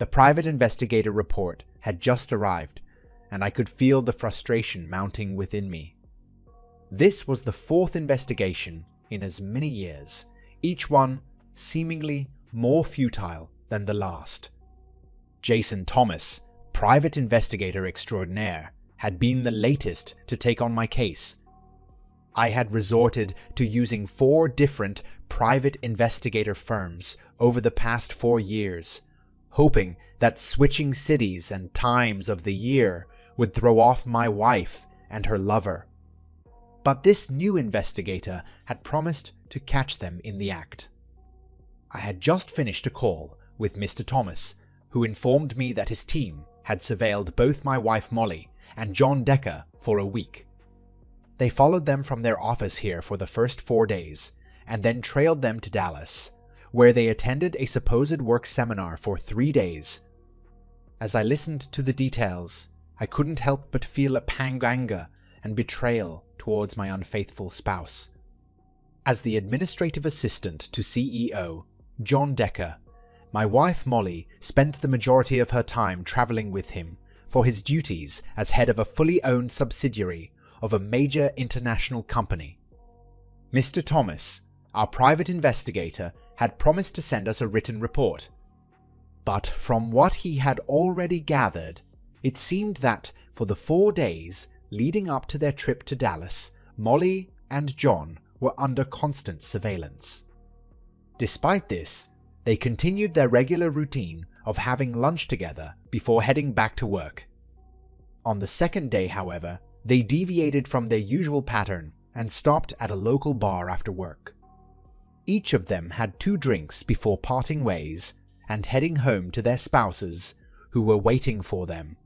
The private investigator report had just arrived, and I could feel the frustration mounting within me. This was the fourth investigation in as many years, each one seemingly more futile than the last. Jason Thomas, private investigator extraordinaire, had been the latest to take on my case. I had resorted to using 4 different private investigator firms over the past 4 years, hoping that switching cities and times of the year would throw off my wife and her lover. But this new investigator had promised to catch them in the act. I had just finished a call with Mr. Thomas, who informed me that his team had surveilled both my wife Molly and John Decker for a week. They followed them from their office here for the first 4 days, and then trailed them to Dallas, where they attended a supposed work seminar for 3 days. As I listened to the details, I couldn't help but feel a pang of anger and betrayal towards my unfaithful spouse. As the administrative assistant to CEO, John Decker, my wife Molly spent the majority of her time traveling with him for his duties as head of a fully owned subsidiary of a major international company. Mr. Thomas, our private investigator, had promised to send us a written report. But from what he had already gathered, it seemed that for the 4 days leading up to their trip to Dallas, Molly and John were under constant surveillance. Despite this, they continued their regular routine of having lunch together before heading back to work. On the second day, however, they deviated from their usual pattern and stopped at a local bar after work. Each of them had 2 drinks before parting ways and heading home to their spouses, who were waiting for them.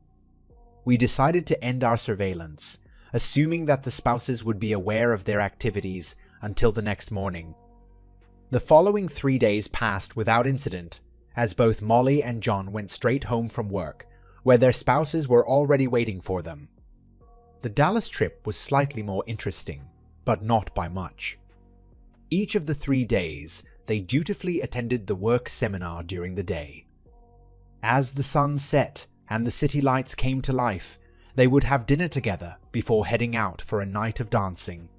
We decided to end our surveillance, assuming that the spouses would be aware of their activities until the next morning. The following 3 days passed without incident, as both Molly and John went straight home from work, where their spouses were already waiting for them. The Dallas trip was slightly more interesting, but not by much. Each of the 3 days, they dutifully attended the work seminar during the day. As the sun set and the city lights came to life, they would have dinner together before heading out for a night of dancing.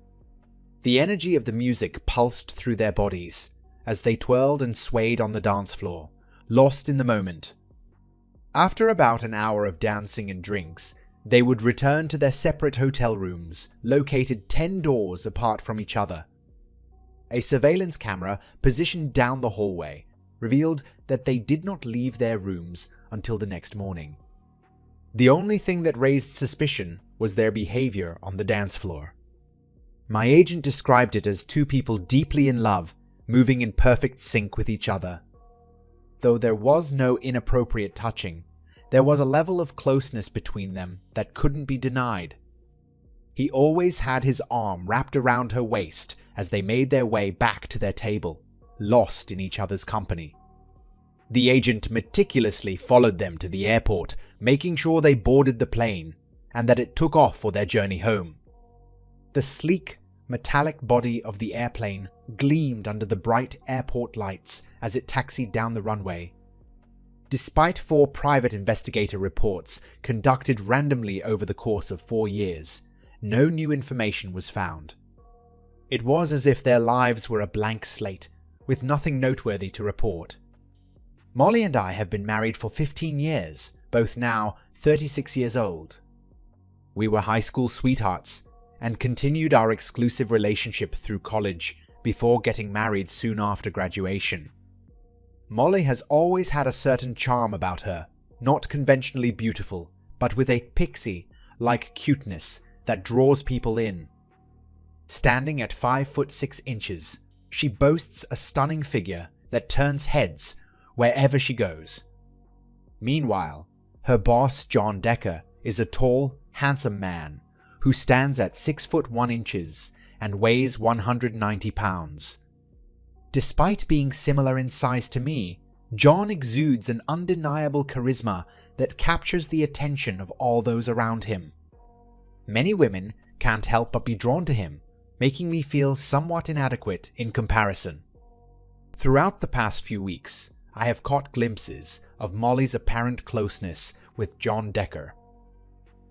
The energy of the music pulsed through their bodies as they twirled and swayed on the dance floor, lost in the moment. After about an hour of dancing and drinks, they would return to their separate hotel rooms, located 10 doors apart from each other. A surveillance camera positioned down the hallway revealed that they did not leave their rooms until the next morning. The only thing that raised suspicion was their behavior on the dance floor. My agent described it as 2 people deeply in love, moving in perfect sync with each other. Though there was no inappropriate touching, there was a level of closeness between them that couldn't be denied. He always had his arm wrapped around her waist as they made their way back to their table, lost in each other's company. The agent meticulously followed them to the airport, making sure they boarded the plane and that it took off for their journey home. The sleek, metallic body of the airplane gleamed under the bright airport lights as it taxied down the runway. Despite 4 private investigator reports conducted randomly over the course of 4 years, no new information was found. It was as if their lives were a blank slate, with nothing noteworthy to report. Molly and I have been married for 15 years, both now 36 years old. We were high school sweethearts and continued our exclusive relationship through college before getting married soon after graduation. Molly has always had a certain charm about her, not conventionally beautiful, but with a pixie-like cuteness that draws people in. Standing at 5'6", she boasts a stunning figure that turns heads wherever she goes. Meanwhile, her boss John Decker is a tall, handsome man who stands at 6'1" and weighs 190 pounds. Despite being similar in size to me, John exudes an undeniable charisma that captures the attention of all those around him. Many women can't help but be drawn to him, making me feel somewhat inadequate in comparison. Throughout the past few weeks, I have caught glimpses of Molly's apparent closeness with John Decker.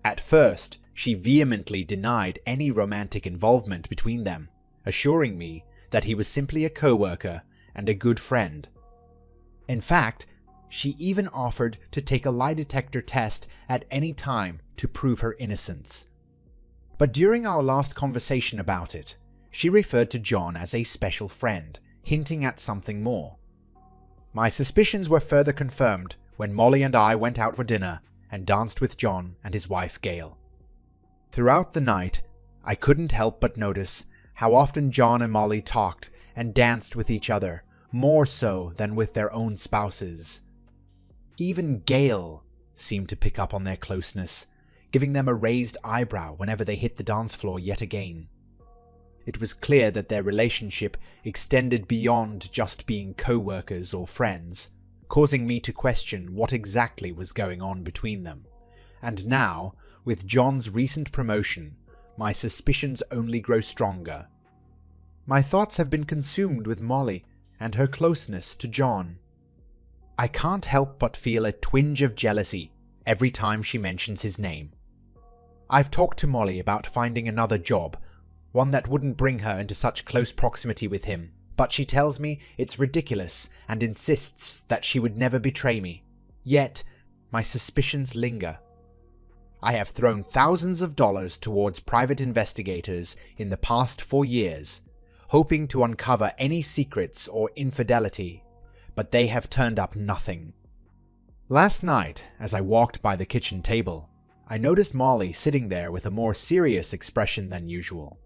At first, she vehemently denied any romantic involvement between them, assuring me that he was simply a co-worker and a good friend. In fact, she even offered to take a lie detector test at any time to prove her innocence. But during our last conversation about it, she referred to John as a special friend, hinting at something more. My suspicions were further confirmed when Molly and I went out for dinner and danced with John and his wife Gail. Throughout the night, I couldn't help but notice how often John and Molly talked and danced with each other, more so than with their own spouses. Even Gail seemed to pick up on their closeness, giving them a raised eyebrow whenever they hit the dance floor yet again. It was clear that their relationship extended beyond just being co-workers or friends, causing me to question what exactly was going on between them. And now, with John's recent promotion, my suspicions only grow stronger. My thoughts have been consumed with Molly and her closeness to John. I can't help but feel a twinge of jealousy every time she mentions his name. I've talked to Molly about finding another job, one that wouldn't bring her into such close proximity with him, but she tells me it's ridiculous and insists that she would never betray me. Yet, my suspicions linger. I have thrown thousands of dollars towards private investigators in the past 4 years, hoping to uncover any secrets or infidelity, but they have turned up nothing. Last night, as I walked by the kitchen table, I noticed Molly sitting there with a more serious expression than usual.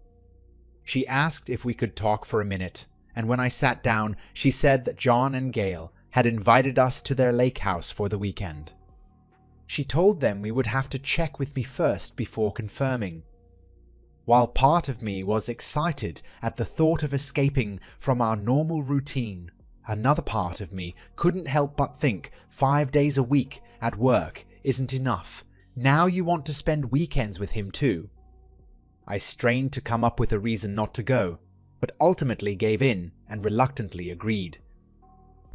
She asked if we could talk for a minute, and when I sat down, she said that John and Gail had invited us to their lake house for the weekend. She told them we would have to check with me first before confirming. While part of me was excited at the thought of escaping from our normal routine, another part of me couldn't help but think 5 days a week at work isn't enough. Now you want to spend weekends with him too. I strained to come up with a reason not to go, but ultimately gave in and reluctantly agreed.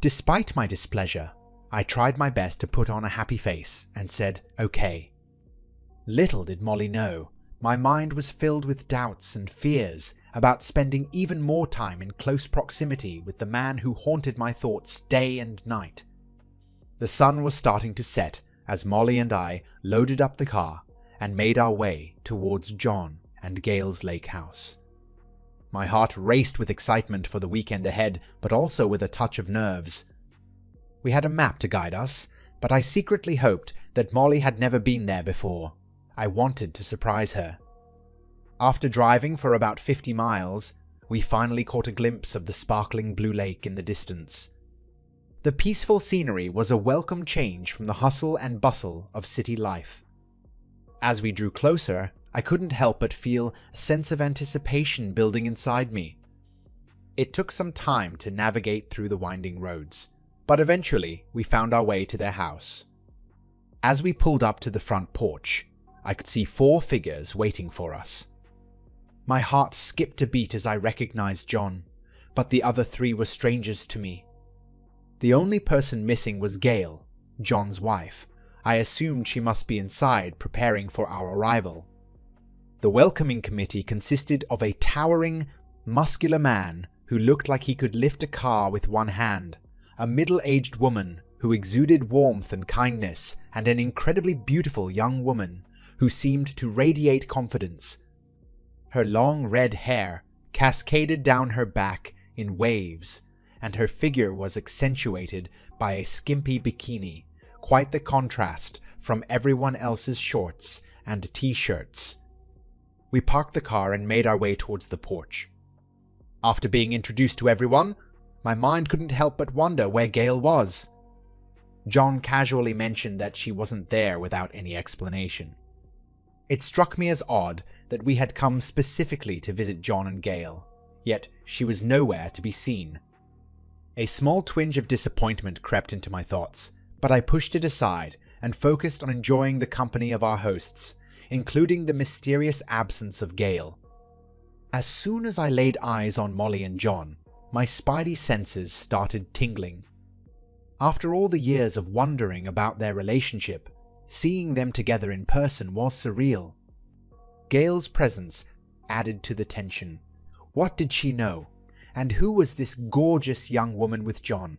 Despite my displeasure, I tried my best to put on a happy face and said, okay. Little did Molly know, my mind was filled with doubts and fears about spending even more time in close proximity with the man who haunted my thoughts day and night. The sun was starting to set as Molly and I loaded up the car and made our way towards John and Gail's lake house. My heart raced with excitement for the weekend ahead, but also with a touch of nerves. We had a map to guide us, but I secretly hoped that Molly had never been there before. I wanted to surprise her. After driving for about 50 miles, we finally caught a glimpse of the sparkling blue lake in the distance. The peaceful scenery was a welcome change from the hustle and bustle of city life. As we drew closer, I couldn't help but feel a sense of anticipation building inside me. It took some time to navigate through the winding roads, but eventually we found our way to their house. As we pulled up to the front porch, I could see 4 figures waiting for us. My heart skipped a beat as I recognized John, but the other 3 were strangers to me. The only person missing was Gail, John's wife. I assumed she must be inside preparing for our arrival. The welcoming committee consisted of a towering, muscular man who looked like he could lift a car with one hand, a middle-aged woman who exuded warmth and kindness, and an incredibly beautiful young woman who seemed to radiate confidence. Her long red hair cascaded down her back in waves, and her figure was accentuated by a skimpy bikini, quite the contrast from everyone else's shorts and t-shirts. We parked the car and made our way towards the porch. After being introduced to everyone, my mind couldn't help but wonder where Gail was. John casually mentioned that she wasn't there without any explanation. It struck me as odd that we had come specifically to visit John and Gail, yet she was nowhere to be seen. A small twinge of disappointment crept into my thoughts, but I pushed it aside and focused on enjoying the company of our hosts, including the mysterious absence of Gail. As soon as I laid eyes on Molly and John, my spidey senses started tingling. After all the years of wondering about their relationship, seeing them together in person was surreal. Gail's presence added to the tension. What did she know? And who was this gorgeous young woman with John?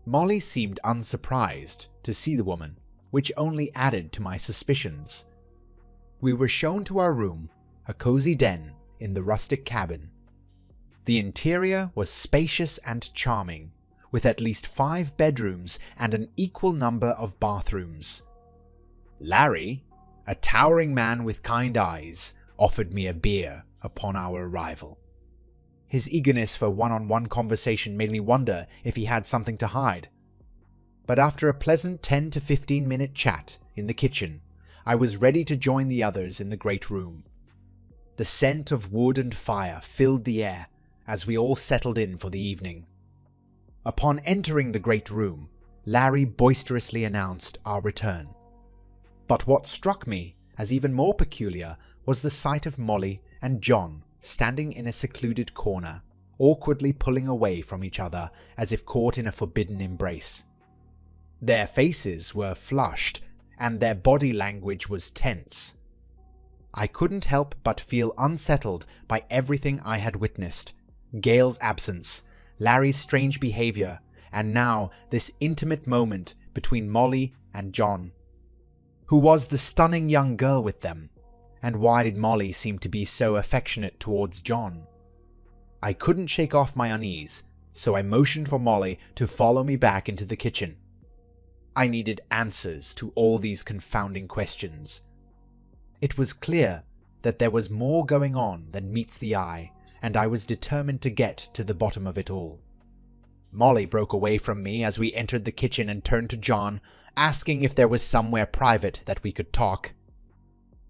Molly seemed unsurprised to see the woman, which only added to my suspicions. We were shown to our room, a cozy den in the rustic cabin. The interior was spacious and charming, with at least 5 bedrooms and an equal number of bathrooms. Larry, a towering man with kind eyes, offered me a beer upon our arrival. His eagerness for one-on-one conversation made me wonder if he had something to hide. But after a pleasant 10 to 15 minute chat in the kitchen, I was ready to join the others in the great room. The scent of wood and fire filled the air as we all settled in for the evening. Upon entering the great room, Larry boisterously announced our return. But what struck me as even more peculiar was the sight of Molly and John standing in a secluded corner, awkwardly pulling away from each other as if caught in a forbidden embrace. Their faces were flushed, and their body language was tense. I couldn't help but feel unsettled by everything I had witnessed. Gail's absence, Larry's strange behavior, and now this intimate moment between Molly and John. Who was the stunning young girl with them? And why did Molly seem to be so affectionate towards John? I couldn't shake off my unease, so I motioned for Molly to follow me back into the kitchen. I needed answers to all these confounding questions. It was clear that there was more going on than meets the eye, and I was determined to get to the bottom of it all. Molly broke away from me as we entered the kitchen and turned to John, asking if there was somewhere private that we could talk.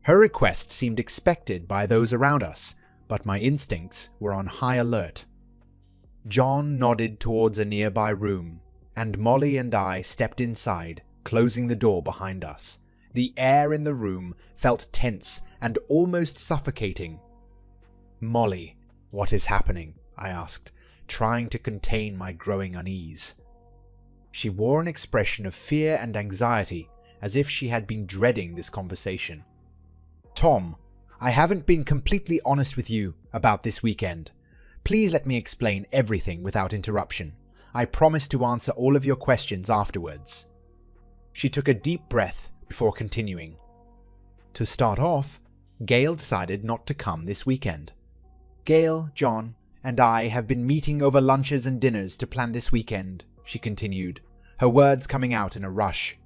Her request seemed expected by those around us, but my instincts were on high alert. John nodded towards a nearby room, and Molly and I stepped inside, closing the door behind us. The air in the room felt tense and almost suffocating. "Molly, what is happening?" I asked, trying to contain my growing unease. She wore an expression of fear and anxiety, as if she had been dreading this conversation. "Tom, I haven't been completely honest with you about this weekend. Please let me explain everything without interruption. I promise to answer all of your questions afterwards." She took a deep breath before continuing. "To start off, Gail decided not to come this weekend. Gail, John, and I have been meeting over lunches and dinners to plan this weekend," she continued, her words coming out in a rush.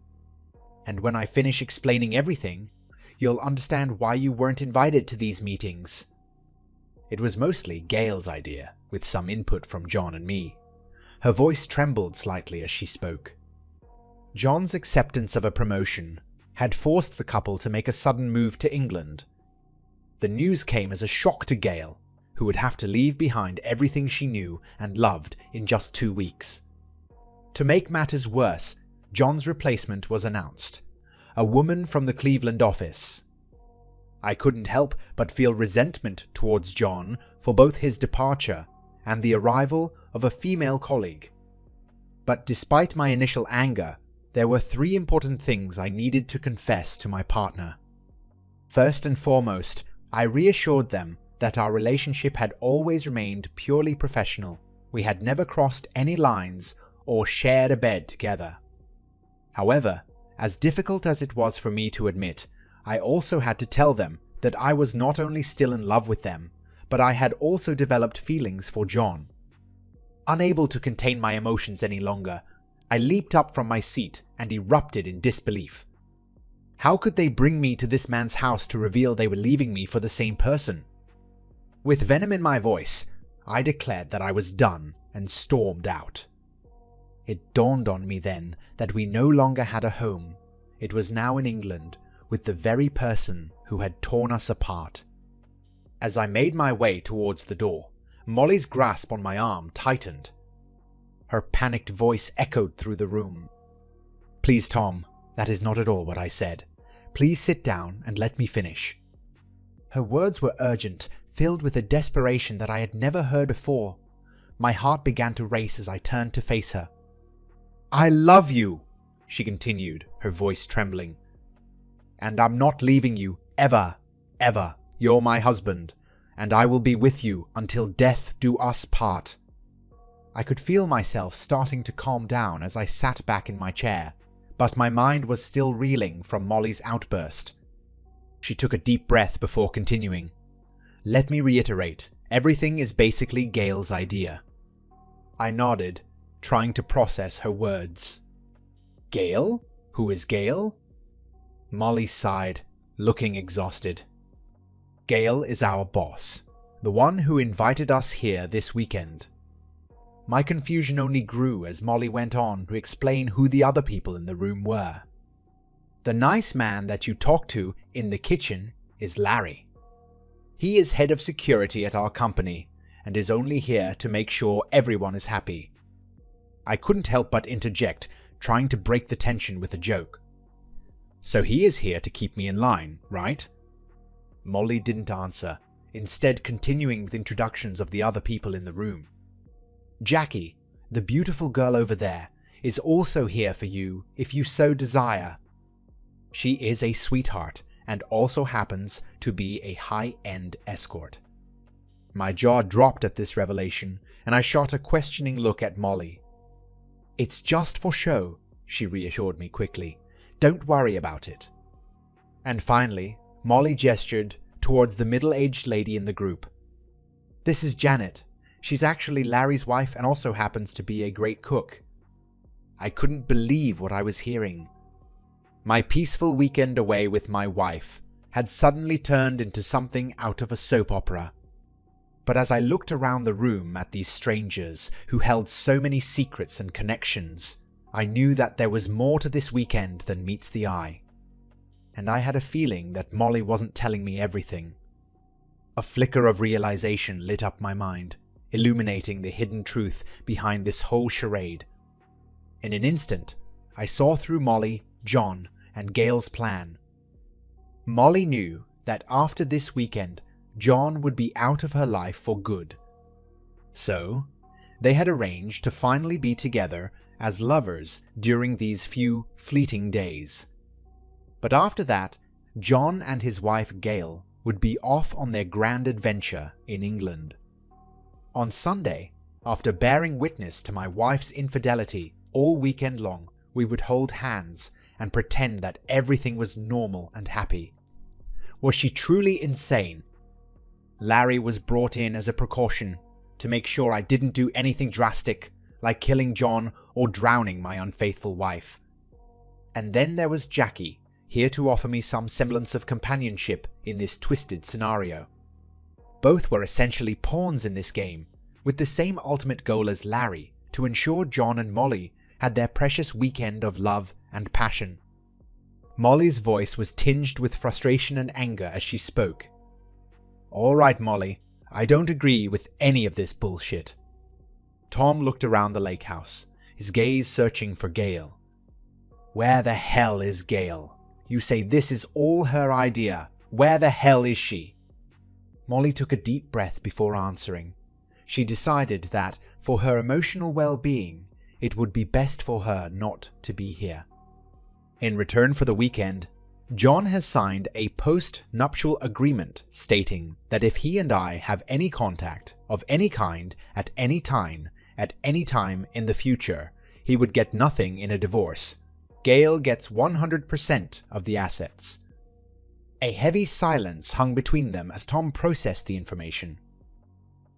"And when I finish explaining everything, you'll understand why you weren't invited to these meetings." It was mostly Gail's idea, with some input from John and me. Her voice trembled slightly as she spoke. John's acceptance of a promotion had forced the couple to make a sudden move to England. The news came as a shock to Gail, who would have to leave behind everything she knew and loved in just 2 weeks. To make matters worse, John's replacement was announced, a woman from the Cleveland office. I couldn't help but feel resentment towards John for both his departure and the arrival of a female colleague. But despite my initial anger, there were 3 important things I needed to confess to my partner. First and foremost, I reassured them that our relationship had always remained purely professional. We had never crossed any lines or shared a bed together. However, as difficult as it was for me to admit, I also had to tell them that I was not only still in love with them, but I had also developed feelings for John. Unable to contain my emotions any longer, I leaped up from my seat and erupted in disbelief. How could they bring me to this man's house to reveal they were leaving me for the same person? With venom in my voice, I declared that I was done and stormed out. It dawned on me then that we no longer had a home. It was now in England, with the very person who had torn us apart. As I made my way towards the door, Molly's grasp on my arm tightened. Her panicked voice echoed through the room. "Please, Tom, that is not at all what I said. Please sit down and let me finish." Her words were urgent, filled with a desperation that I had never heard before. My heart began to race as I turned to face her. I love you, she continued, her voice trembling. And I'm not leaving you, ever, ever. You're my husband, and I will be with you until death do us part. I could feel myself starting to calm down as I sat back in my chair, but my mind was still reeling from Molly's outburst. She took a deep breath before continuing. Let me reiterate, everything is basically Gail's idea. I nodded, trying to process her words. Gail? Who is Gail? Molly sighed, looking exhausted. Gail is our boss, the one who invited us here this weekend. My confusion only grew as Molly went on to explain who the other people in the room were. The nice man that you talked to in the kitchen is Larry. He is head of security at our company and is only here to make sure everyone is happy. I couldn't help but interject, trying to break the tension with a joke. So he is here to keep me in line, right? Molly didn't answer, instead continuing with introductions of the other people in the room. Jackie, the beautiful girl over there, is also here for you if you so desire. She is a sweetheart and also happens to be a high-end escort. My jaw dropped at this revelation, and I shot a questioning look at Molly. It's just for show, she reassured me quickly. Don't worry about it. And finally, Molly gestured towards the middle-aged lady in the group. This is Janet. She's actually Larry's wife and also happens to be a great cook. I couldn't believe what I was hearing. My peaceful weekend away with my wife had suddenly turned into something out of a soap opera. But as I looked around the room at these strangers who held so many secrets and connections, I knew that there was more to this weekend than meets the eye. And I had a feeling that Molly wasn't telling me everything. A flicker of realization lit up my mind, illuminating the hidden truth behind this whole charade. In an instant, I saw through Molly, John, and Gail's plan. Molly knew that after this weekend, John would be out of her life for good. So, they had arranged to finally be together as lovers during these few fleeting days. But after that, John and his wife Gail would be off on their grand adventure in England. On Sunday, after bearing witness to my wife's infidelity all weekend long, we would hold hands and pretend that everything was normal and happy. Was she truly insane? Larry was brought in as a precaution to make sure I didn't do anything drastic, like killing John or drowning my unfaithful wife. And then there was Jackie, here to offer me some semblance of companionship in this twisted scenario. Both were essentially pawns in this game, with the same ultimate goal as Larry, to ensure John and Molly had their precious weekend of love and passion. Molly's voice was tinged with frustration and anger as she spoke. All right, Molly, I don't agree with any of this bullshit. Tom looked around the lake house, his gaze searching for Gail. Where the hell is Gail? You say this is all her idea. Where the hell is she? Molly took a deep breath before answering. She decided that, for her emotional well-being, it would be best for her not to be here. In return for the weekend, John has signed a post-nuptial agreement stating that if he and I have any contact of any kind at any time in the future, he would get nothing in a divorce. Gail gets 100% of the assets. A heavy silence hung between them as Tom processed the information.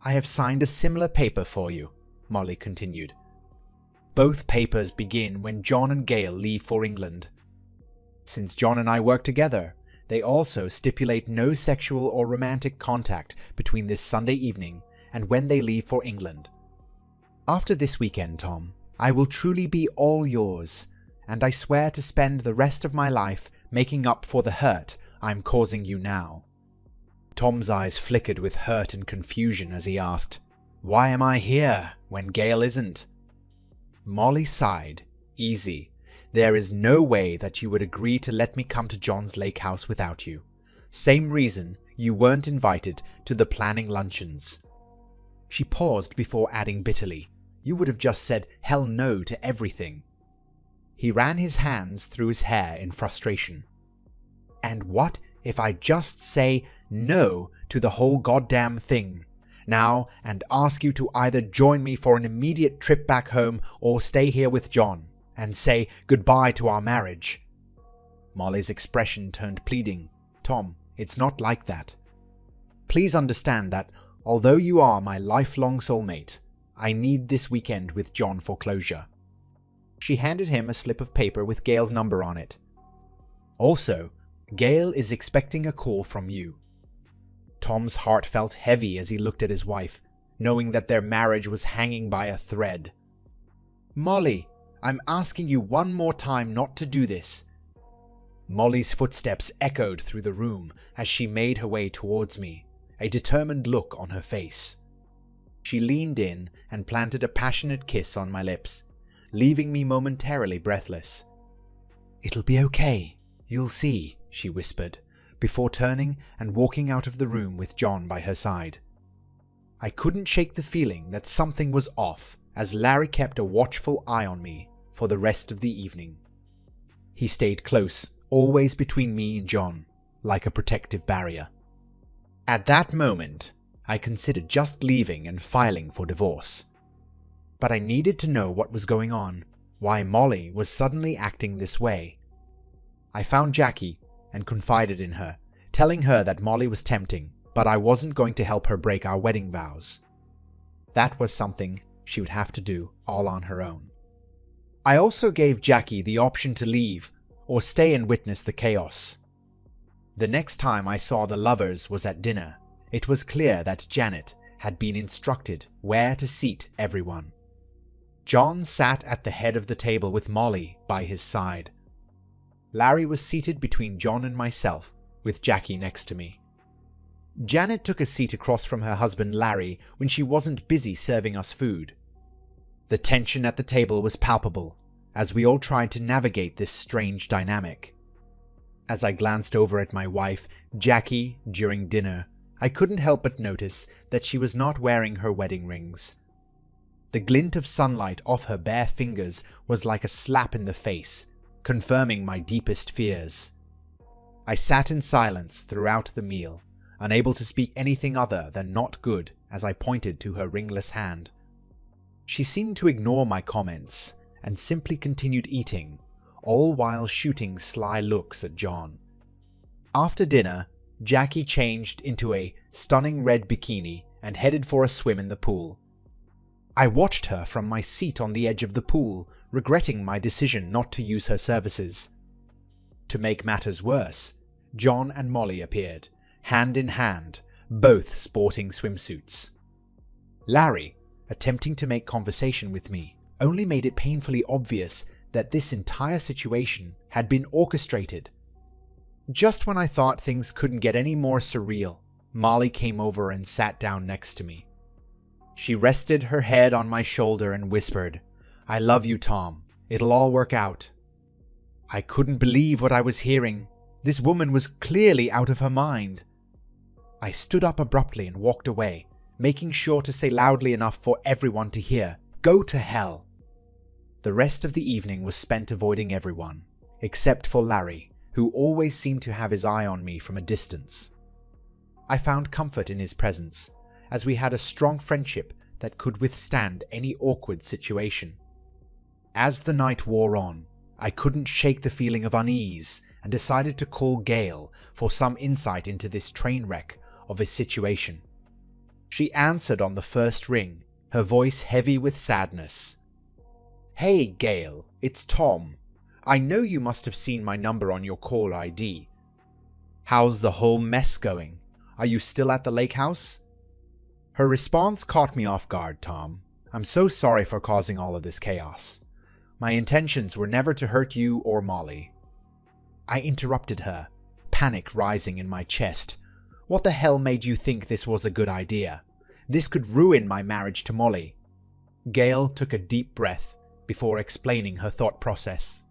I have signed a similar paper for you, Molly continued. Both papers begin when John and Gail leave for England. Since John and I work together, they also stipulate no sexual or romantic contact between this Sunday evening and when they leave for England. After this weekend, Tom, I will truly be all yours, and I swear to spend the rest of my life making up for the hurt I'm causing you now. Tom's eyes flickered with hurt and confusion as he asked, Why am I here when Gail isn't? Molly sighed. Easy. There is no way that you would agree to let me come to John's lake house without you. Same reason you weren't invited to the planning luncheons. She paused before adding bitterly, You would have just said hell no to everything. He ran his hands through his hair in frustration. "And what if I just say no to the whole goddamn thing now and ask you to either join me for an immediate trip back home or stay here with John and say goodbye to our marriage?" Molly's expression turned pleading. "Tom, it's not like that. Please understand that although you are my lifelong soulmate, I need this weekend with John for closure." She handed him a slip of paper with Gail's number on it. "Also, Gail is expecting a call from you." Tom's heart felt heavy as he looked at his wife, knowing that their marriage was hanging by a thread. "Molly, I'm asking you one more time not to do this." Molly's footsteps echoed through the room as she made her way towards me, a determined look on her face. She leaned in and planted a passionate kiss on my lips, leaving me momentarily breathless. "It'll be okay, you'll see," she whispered, before turning and walking out of the room with John by her side. I couldn't shake the feeling that something was off as Larry kept a watchful eye on me for the rest of the evening. He stayed close, always between me and John, like a protective barrier. At that moment, I considered just leaving and filing for divorce. But I needed to know what was going on, why Molly was suddenly acting this way. I found Jackie and confided in her, telling her that Molly was tempting, but I wasn't going to help her break our wedding vows. That was something she would have to do all on her own. I also gave Jackie the option to leave or stay and witness the chaos. The next time I saw the lovers was at dinner. It was clear that Janet had been instructed where to seat everyone. John sat at the head of the table with Molly by his side. Larry was seated between John and myself, with Jackie next to me. Janet took a seat across from her husband Larry when she wasn't busy serving us food. The tension at the table was palpable, as we all tried to navigate this strange dynamic. As I glanced over at my wife, Jackie, during dinner, I couldn't help but notice that she was not wearing her wedding rings. The glint of sunlight off her bare fingers was like a slap in the face, confirming my deepest fears. I sat in silence throughout the meal, unable to speak anything other than "not good" as I pointed to her ringless hand. She seemed to ignore my comments and simply continued eating, all while shooting sly looks at John. After dinner, Jackie changed into a stunning red bikini and headed for a swim in the pool. I watched her from my seat on the edge of the pool, regretting my decision not to use her services. To make matters worse, John and Molly appeared, hand in hand, both sporting swimsuits. Larry, attempting to make conversation with me, only made it painfully obvious that this entire situation had been orchestrated. Just when I thought things couldn't get any more surreal, Molly came over and sat down next to me. She rested her head on my shoulder and whispered, "I love you, Tom. It'll all work out." I couldn't believe what I was hearing. This woman was clearly out of her mind. I stood up abruptly and walked away, making sure to say loudly enough for everyone to hear, "Go to hell." The rest of the evening was spent avoiding everyone, except for Larry, who always seemed to have his eye on me from a distance. I found comfort in his presence, as we had a strong friendship that could withstand any awkward situation. As the night wore on, I couldn't shake the feeling of unease and decided to call Gail for some insight into this train wreck of a situation. She answered on the first ring, her voice heavy with sadness. "Hey, Gail, it's Tom. I know you must have seen my number on your caller ID. How's the whole mess going? Are you still at the lake house?" Her response caught me off guard, Tom. "I'm so sorry for causing all of this chaos. My intentions were never to hurt you or Molly." I interrupted her, panic rising in my chest. What the hell made you think this was a good idea? This could ruin my marriage to Molly. Gail took a deep breath before explaining her thought process.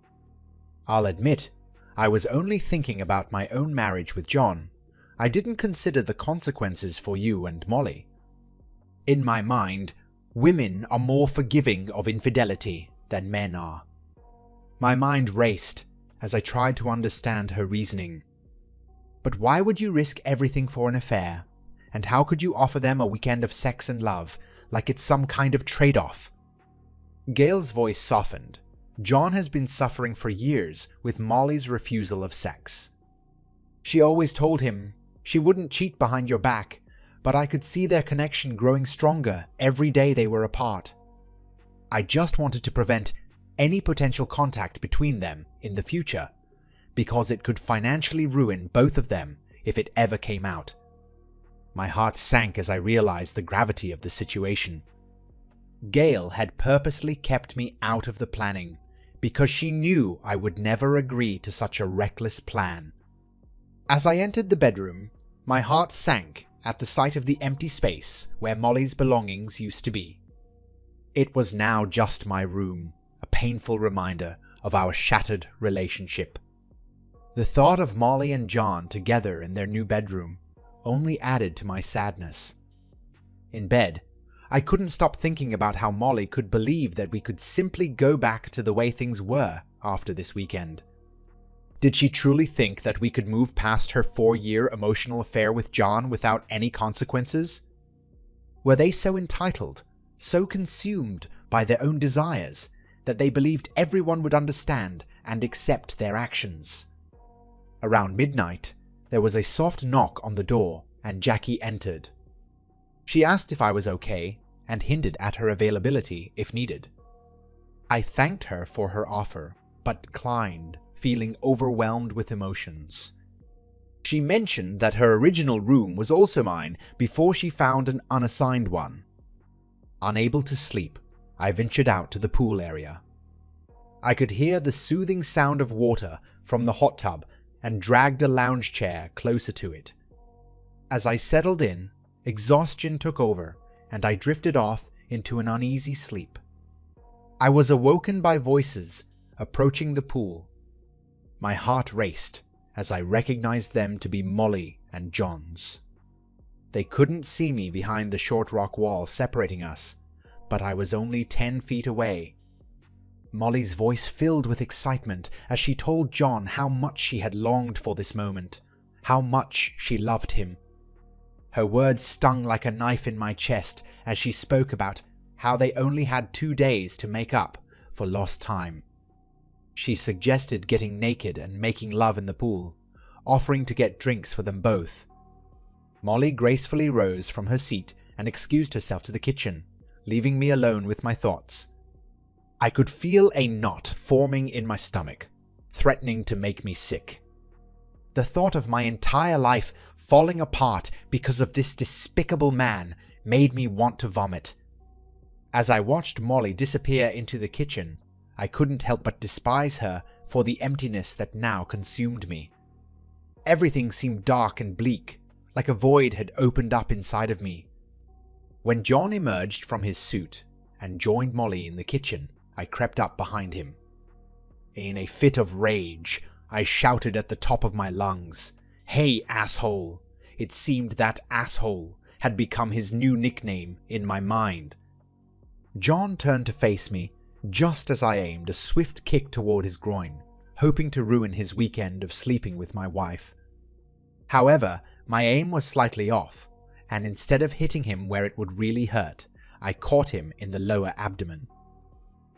"I'll admit, I was only thinking about my own marriage with John. I didn't consider the consequences for you and Molly. In my mind, women are more forgiving of infidelity than men are." My mind raced as I tried to understand her reasoning. But why would you risk everything for an affair? And how could you offer them a weekend of sex and love, like it's some kind of trade-off? Gail's voice softened. John has been suffering for years with Molly's refusal of sex. She always told him she wouldn't cheat behind your back, but I could see their connection growing stronger every day they were apart. I just wanted to prevent any potential contact between them in the future, because it could financially ruin both of them if it ever came out. My heart sank as I realized the gravity of the situation. Gail had purposely kept me out of the planning because she knew I would never agree to such a reckless plan. As I entered the bedroom, my heart sank at the sight of the empty space where Molly's belongings used to be. It was now just my room, a painful reminder of our shattered relationship. The thought of Molly and John together in their new bedroom only added to my sadness. In bed, I couldn't stop thinking about how Molly could believe that we could simply go back to the way things were after this weekend. Did she truly think that we could move past her 4-year emotional affair with John without any consequences? Were they so entitled, so consumed by their own desires, that they believed everyone would understand and accept their actions? Around midnight, there was a soft knock on the door and Jackie entered. She asked if I was okay and hinted at her availability if needed. I thanked her for her offer, but declined, feeling overwhelmed with emotions. She mentioned that her original room was also mine before she found an unassigned one. Unable to sleep, I ventured out to the pool area. I could hear the soothing sound of water from the hot tub and dragged a lounge chair closer to it. As I settled in, exhaustion took over and I drifted off into an uneasy sleep. I was awoken by voices approaching the pool. My heart raced as I recognized them to be Molly and John's. They couldn't see me behind the short rock wall separating us, but I was only 10 feet away. Molly's voice filled with excitement as she told John how much she had longed for this moment, how much she loved him. Her words stung like a knife in my chest as she spoke about how they only had 2 days to make up for lost time. She suggested getting naked and making love in the pool, offering to get drinks for them both. Molly gracefully rose from her seat and excused herself to the kitchen, leaving me alone with my thoughts. I could feel a knot forming in my stomach, threatening to make me sick. The thought of my entire life falling apart because of this despicable man made me want to vomit. As I watched Molly disappear into the kitchen, I couldn't help but despise her for the emptiness that now consumed me. Everything seemed dark and bleak, like a void had opened up inside of me. When John emerged from his suit and joined Molly in the kitchen, I crept up behind him. In a fit of rage, I shouted at the top of my lungs, "Hey, asshole!" It seemed that asshole had become his new nickname in my mind. John turned to face me just as I aimed a swift kick toward his groin, hoping to ruin his weekend of sleeping with my wife. However, my aim was slightly off, and instead of hitting him where it would really hurt, I caught him in the lower abdomen.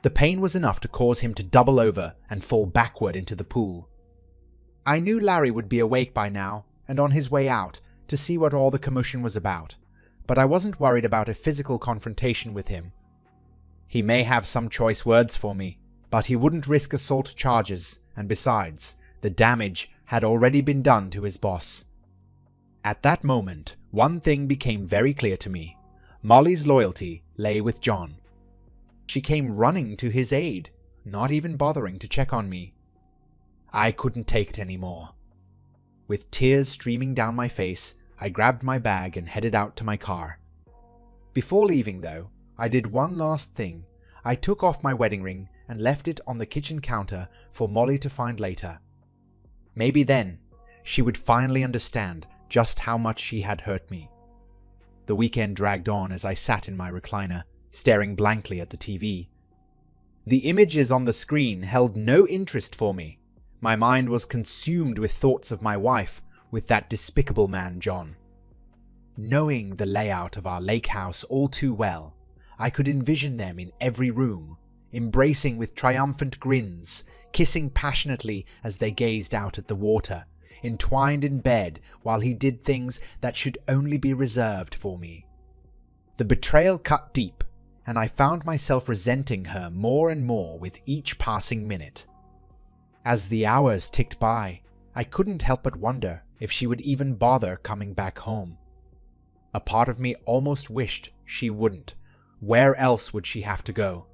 The pain was enough to cause him to double over and fall backward into the pool. I knew Larry would be awake by now and on his way out to see what all the commotion was about, but I wasn't worried about a physical confrontation with him. He may have some choice words for me, but he wouldn't risk assault charges, and besides, the damage had already been done to his boss. At that moment, one thing became very clear to me. Molly's loyalty lay with John. She came running to his aid, not even bothering to check on me. I couldn't take it anymore. With tears streaming down my face, I grabbed my bag and headed out to my car. Before leaving, though, I did one last thing. I took off my wedding ring and left it on the kitchen counter for Molly to find later. Maybe then, she would finally understand just how much she had hurt me. The weekend dragged on as I sat in my recliner, staring blankly at the TV. The images on the screen held no interest for me. My mind was consumed with thoughts of my wife with that despicable man John. Knowing the layout of our lake house all too well, I could envision them in every room, embracing with triumphant grins, kissing passionately as they gazed out at the water, entwined in bed while he did things that should only be reserved for me. The betrayal cut deep, and I found myself resenting her more and more with each passing minute. As the hours ticked by, I couldn't help but wonder if she would even bother coming back home. A part of me almost wished she wouldn't. Where else would she have to go?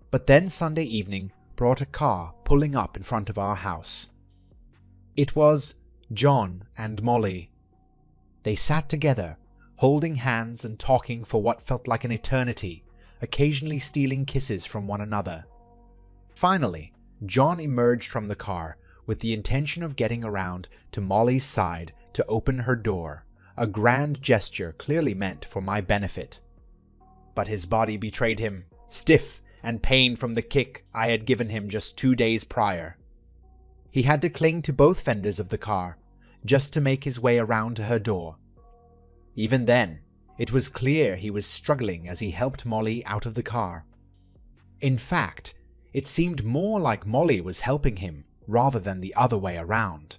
But then Sunday evening brought a car pulling up in front of our house. It was John and Molly. They sat together, holding hands and talking for what felt like an eternity, occasionally stealing kisses from one another. Finally, John emerged from the car with the intention of getting around to Molly's side to open her door, a grand gesture clearly meant for my benefit. But his body betrayed him, stiff and pained from the kick I had given him just 2 days prior. He had to cling to both fenders of the car just to make his way around to her door. Even then, it was clear he was struggling as he helped Molly out of the car. In fact, it seemed more like Molly was helping him rather than the other way around.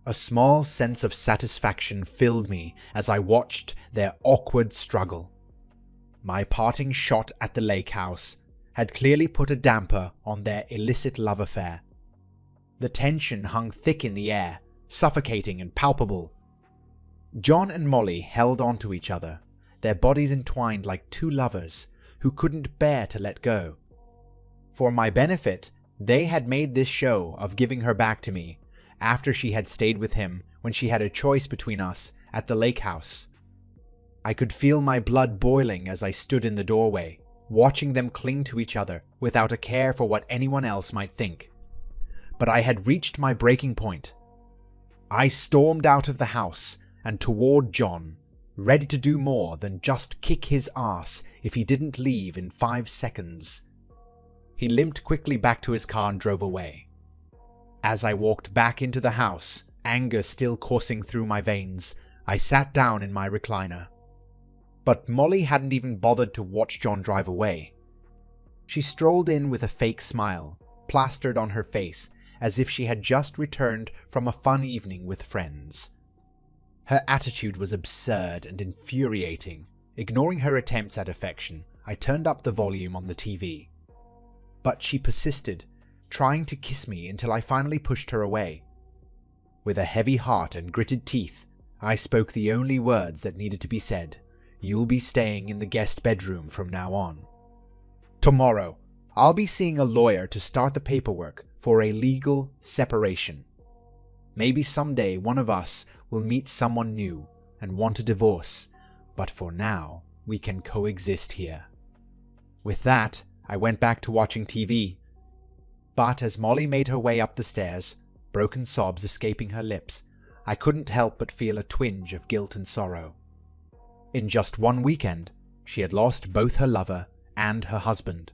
A small sense of satisfaction filled me as I watched their awkward struggle. My parting shot at the lake house had clearly put a damper on their illicit love affair. The tension hung thick in the air, suffocating and palpable. John and Molly held on to each other, their bodies entwined like two lovers who couldn't bear to let go. For my benefit, they had made this show of giving her back to me after she had stayed with him when she had a choice between us at the lake house. I could feel my blood boiling as I stood in the doorway, watching them cling to each other without a care for what anyone else might think. But I had reached my breaking point. I stormed out of the house and toward John, ready to do more than just kick his ass if he didn't leave in 5 seconds. He limped quickly back to his car and drove away. As I walked back into the house, anger still coursing through my veins, I sat down in my recliner. But Molly hadn't even bothered to watch John drive away. She strolled in with a fake smile, plastered on her face, as if she had just returned from a fun evening with friends. Her attitude was absurd and infuriating. Ignoring her attempts at affection, I turned up the volume on the TV. But she persisted, trying to kiss me until I finally pushed her away. With a heavy heart and gritted teeth, I spoke the only words that needed to be said. "You'll be staying in the guest bedroom from now on. Tomorrow, I'll be seeing a lawyer to start the paperwork for a legal separation. Maybe someday one of us will meet someone new and want a divorce, but for now, we can coexist here." With that, I went back to watching TV. But as Molly made her way up the stairs, broken sobs escaping her lips, I couldn't help but feel a twinge of guilt and sorrow. In just one weekend, she had lost both her lover and her husband.